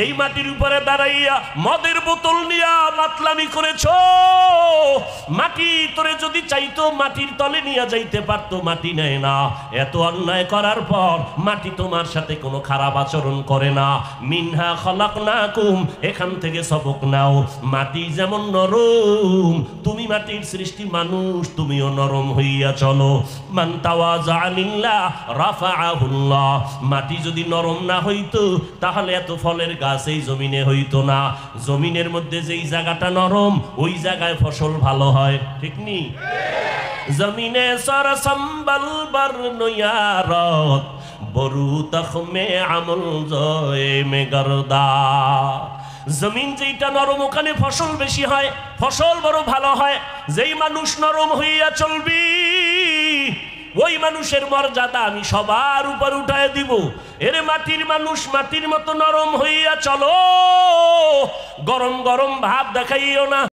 এই মাটির উপরে দাঁড়াইয়া মদের বোতল নিয়া মাতলামি করেছো। মাটি তোরে যদি চাইতো মাটির তলে নিয়ে যাইতে পারতো, মাটি নেয় না। এত অন্যায় করার পর মাটি তোমার সাথে কোনো খারাপ আচরণ করে না। মিনহা খলাকনাকুম, এখান থেকে সবক নাও। মাটি যেমন নরম, তুমি মাটির সৃষ্টি মানুষ, তুমিও নরম হইয়া চলো। মান তাওয়াজা লিল্লাহ রাফাআহুল্লাহ। মাটি যদি নরম না হইতো তাহলে এত ফলের গাছ এই জমিনে হইতো না। জমিনের মধ্যে যেই জায়গাটা নরম ওই জায়গায় ফসল ভালো হয়, ঠিক নি? জমিনে সর সম্বল বর নয়ারত বরু তখমে আমল জয় মে গরদা। জমিন যেইটা নরম ওখানে ফসল বেশি হয়, ফসল বড় ভালো হয়। যেই মানুষ নরম হইয়া চলবি ওই মানুষের মর্যাদা আমি সবার উপর উঠায় দিব। এর মাটির মানুষ মাটির মতো নরম হইয়া চলো, গরম গরম ভাব দেখাইও না।